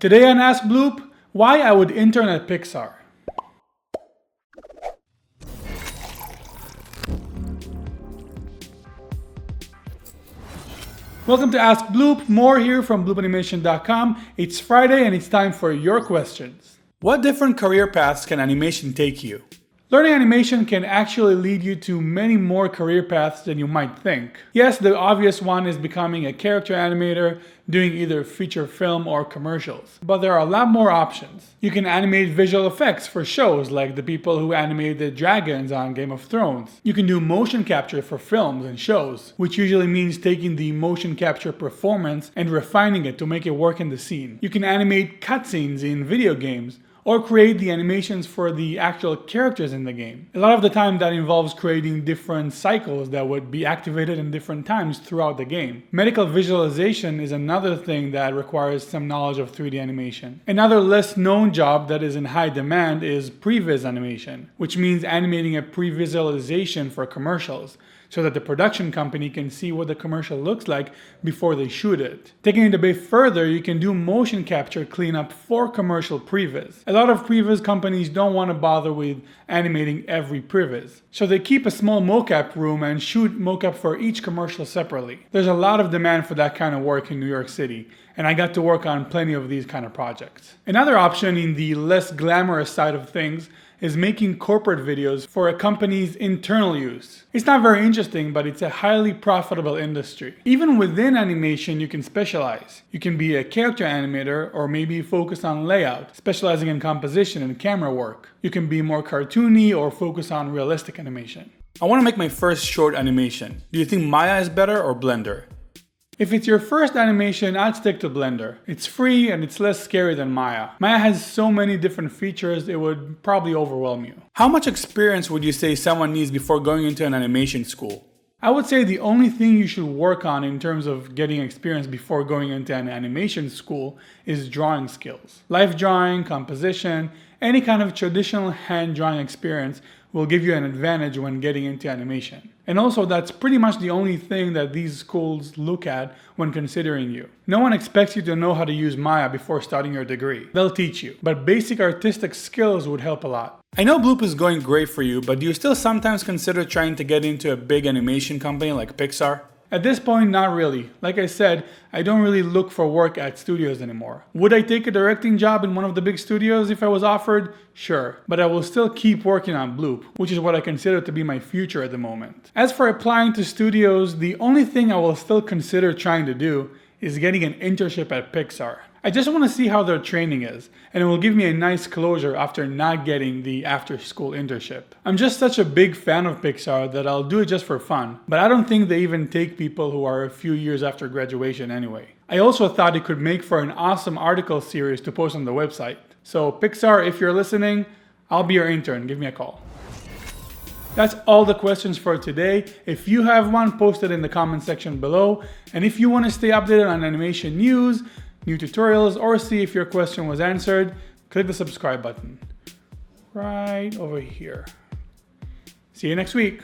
Today on AskBloop, why I would intern at Pixar. Welcome to AskBloop, more here from bloopanimations.com. It's Friday and it's time for your questions. What different career paths can animation take you? Learning animation can actually lead you to many more career paths than you might think. Yes, the obvious one is becoming a character animator, doing either feature film or commercials. But there are a lot more options. You can animate visual effects for shows like the people who animated the dragons on Game of Thrones. You can do motion capture for films and shows, which usually means taking the motion capture performance and refining it to make it work in the scene. You can animate cutscenes in video games, or create the animations for the actual characters in the game. A lot of the time that involves creating different cycles that would be activated in different times throughout the game. Medical visualization is another thing that requires some knowledge of 3D animation. Another less known job that is in high demand is previs animation, which means animating a pre-visualization for commercials, so that the production company can see what the commercial looks like before they shoot it. Taking it a bit further, you can do motion capture cleanup for commercial previs. A lot of previs companies don't want to bother with animating every previs, so they keep a small mocap room and shoot mocap for each commercial separately. There's a lot of demand for that kind of work in New York City, and I got to work on plenty of these kind of projects. Another option in the less glamorous side of things is making corporate videos for a company's internal use. It's not very interesting, but it's a highly profitable industry. Even within animation, you can specialize. You can be a character animator or maybe focus on layout, specializing in composition and camera work. You can be more cartoony or focus on realistic animation. I want to make my first short animation. Do you think Maya is better or Blender? If it's your first animation, I'd stick to Blender. It's free and it's less scary than Maya. Maya has so many different features, it would probably overwhelm you. How much experience would you say someone needs before going into an animation school? I would say the only thing you should work on in terms of getting experience before going into an animation school is drawing skills. Life drawing, composition, any kind of traditional hand drawing experience will give you an advantage when getting into animation. And also, that's pretty much the only thing that these schools look at when considering you. No one expects you to know how to use Maya before starting your degree. They'll teach you, but basic artistic skills would help a lot. I know Bloop is going great for you, but do you still sometimes consider trying to get into a big animation company like Pixar? At this point, not really. Like I said, I don't really look for work at studios anymore. Would I take a directing job in one of the big studios if I was offered? Sure, but I will still keep working on Bloop, which is what I consider to be my future at the moment. As for applying to studios, the only thing I will still consider trying to do is getting an internship at Pixar. I just want to see how their training is, and it will give me a nice closure after not getting the after-school internship. I'm just such a big fan of Pixar that I'll do it just for fun, but I don't think they even take people who are a few years after graduation anyway. I also thought it could make for an awesome article series to post on the website. So Pixar, if you're listening, I'll be your intern. Give me a call. That's all the questions for today. If you have one, post it in the comment section below. And if you want to stay updated on animation news, new tutorials, or see if your question was answered, click the subscribe button right over here. See you next week.